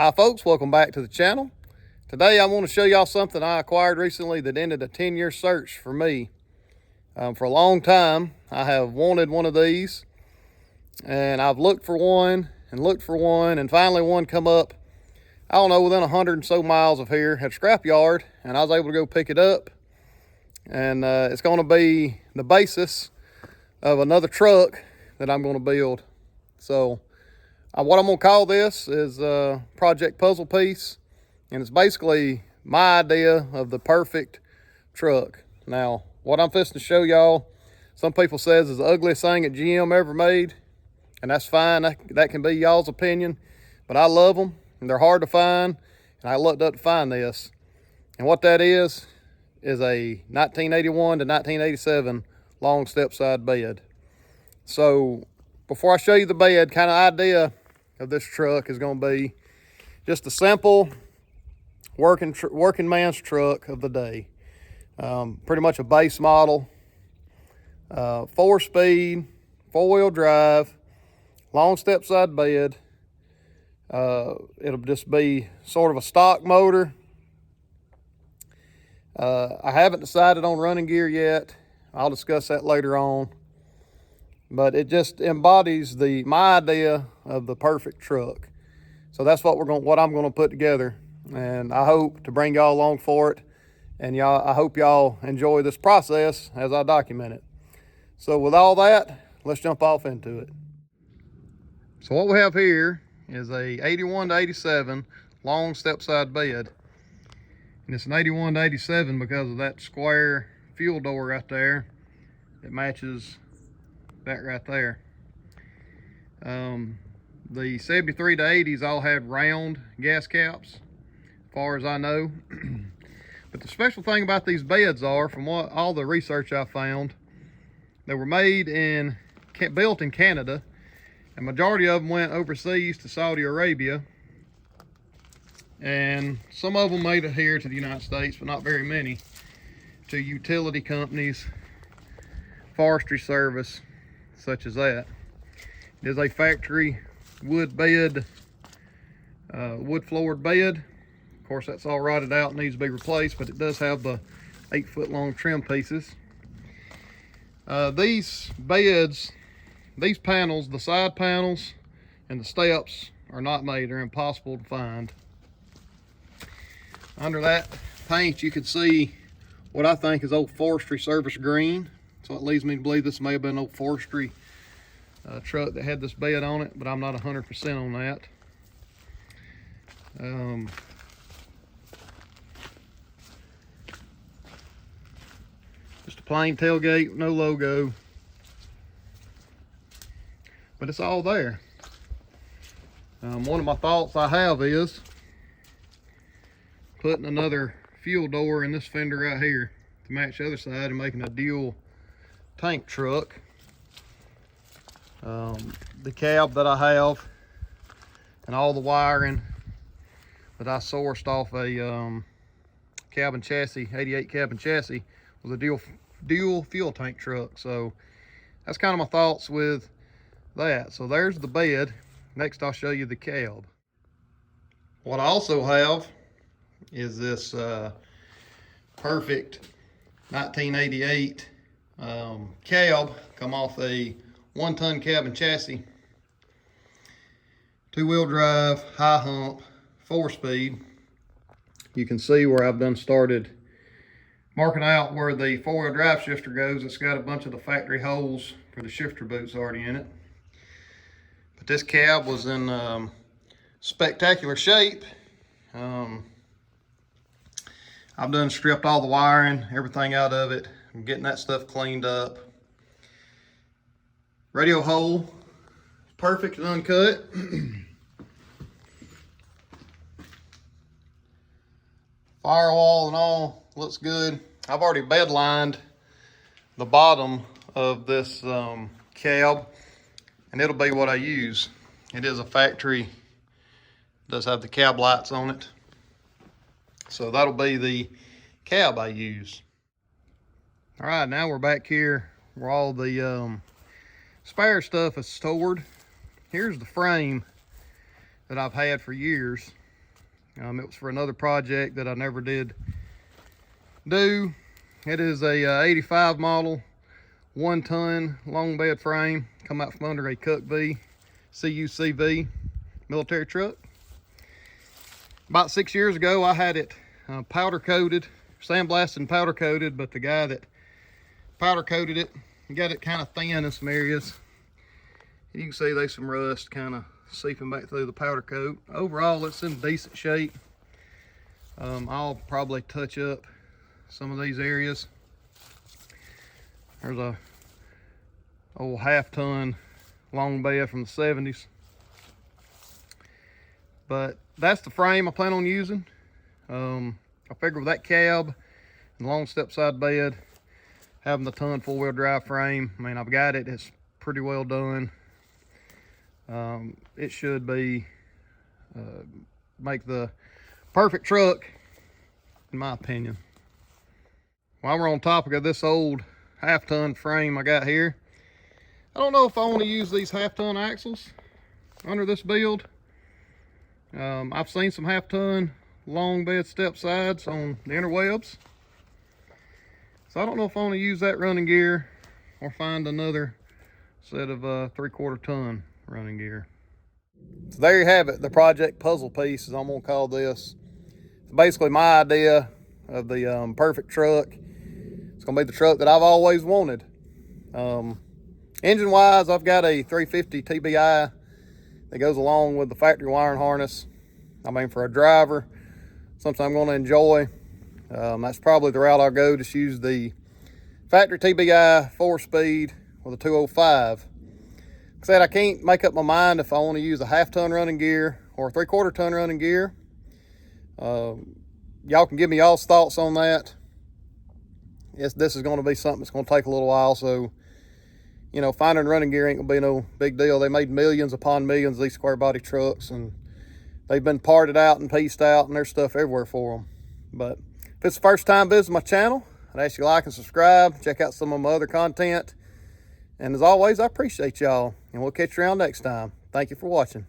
Hi folks, welcome back to the channel. Today I want to show y'all something I acquired recently that ended a 10-year search for me. For a long time I have wanted one of these, and I've looked for one and finally one come up, I don't know, within 100 and so miles of here at a scrap yard, and I was able to go pick it up. And it's going to be the basis of another truck that I'm going to build. So what I'm going to call this is Project Puzzle Piece, and it's basically my idea of the perfect truck. Now, what I'm fixing to show y'all, some people says is the ugliest thing that GM ever made, and that's fine. That can be y'all's opinion, but I love them, and they're hard to find, and I looked up to find this. And what that is a 1981 to 1987 long stepside bed. So before I show you the bed, kind of idea of this truck is going to be just a simple working man's truck of the day. Pretty much a base model, 4-speed, 4-wheel drive, long stepside bed. It'll just be sort of a stock motor. I haven't decided on running gear yet. I'll discuss that later on. But it just embodies my idea of the perfect truck. So that's what I'm going to put together, and I hope to bring y'all along for it. And I hope y'all enjoy this process as I document it. So with all that, let's jump off into it. So what we have here is a 81 to 87 long stepside bed. And it's an 81 to 87 because of that square fuel door right there. It matches that right there. The 73 to 80s all had round gas caps, as far as I know. But the special thing about these beds are, from all the research I found, they were built in Canada, and majority of them went overseas to Saudi Arabia, and some of them made it here to the United States, but not very many, to utility companies, forestry service, such as that. It is a factory wood floored bed. Of course, that's all rotted out and needs to be replaced, but it does have the 8-foot long trim pieces. These beds, these panels, the side panels and the steps are not made. They're impossible to find. Under that paint, you can see what I think is old forestry service green. So it leads me to believe this may have been an old forestry truck that had this bed on it, but I'm not 100% on that. Just a plain tailgate, no logo, but it's all there. One of my thoughts I have is putting another fuel door in this fender right here to match the other side and making a dual tank truck. The cab that I have and all the wiring that I sourced off a cabin chassis, 88 cabin chassis, was a dual fuel tank truck. So that's kind of my thoughts with that. So there's the bed. Next I'll show you the cab. What I also have is this perfect 1988 cab, come off a 1-ton cabin chassis, 2-wheel drive, high hump, 4-speed. You can see where I've done started marking out where the 4-wheel drive shifter goes. It's got a bunch of the factory holes for the shifter boots already in it. But this cab was in spectacular shape. I've done stripped all the wiring, everything out of it. I'm getting that stuff cleaned up. Radio hole, perfect and uncut. Firewall and all looks good. I've already bed lined the bottom of this cab, and it'll be what I use. It is a factory, does have the cab lights on it. So that'll be the cab I use. All right, now we're back here where all the spare stuff is stored. Here's the frame that I've had for years. It was for another project that I never did do. It is a 85 model, 1 ton long bed frame, come out from under a Cuck V CUCV military truck. About 6 years ago, I had it powder coated, sandblasted and powder coated, but the guy that powder coated it, he got it kind of thin in some areas. And you can see there's some rust kind of seeping back through the powder coat. Overall, it's in decent shape. I'll probably touch up some of these areas. There's a old 1/2 ton long bed from the 70s. But that's the frame I plan on using. I figure with that cab and long Stepside bed, having the ton 4-wheel drive frame, I mean, I've got it, it's pretty well done. It should be make the perfect truck, in my opinion. While we're on topic of this old 1/2 ton frame I got here, I don't know if I want to use these 1/2 ton axles under this build. I've seen some 1/2 ton long bed Stepsides on the interwebs, so I don't know if I want to use that running gear or find another set of 3/4 ton running gear. So there you have it, the project puzzle piece, as I'm gonna call this. It's basically my idea of the perfect truck. It's gonna be the truck that I've always wanted. Engine wise, I've got a 350 TBI that goes along with the factory wiring harness. I mean, for a driver, something I'm going to enjoy. That's probably the route I'll go. Just use the factory TBI 4-speed with a 205. Like I said, I can't make up my mind if I want to use a 1/2 ton running gear or a 3/4 ton running gear. Y'all can give me y'all's thoughts on that. Yes, this is going to be something that's going to take a little while, so you know, finding running gear ain't gonna be no big deal. They made millions upon millions of these Squarebody trucks, and they've been parted out and pieced out, and there's stuff everywhere for them. But if it's the first time visiting my channel, I'd ask you to like and subscribe. Check out some of my other content. And as always, I appreciate y'all, and we'll catch you around next time. Thank you for watching.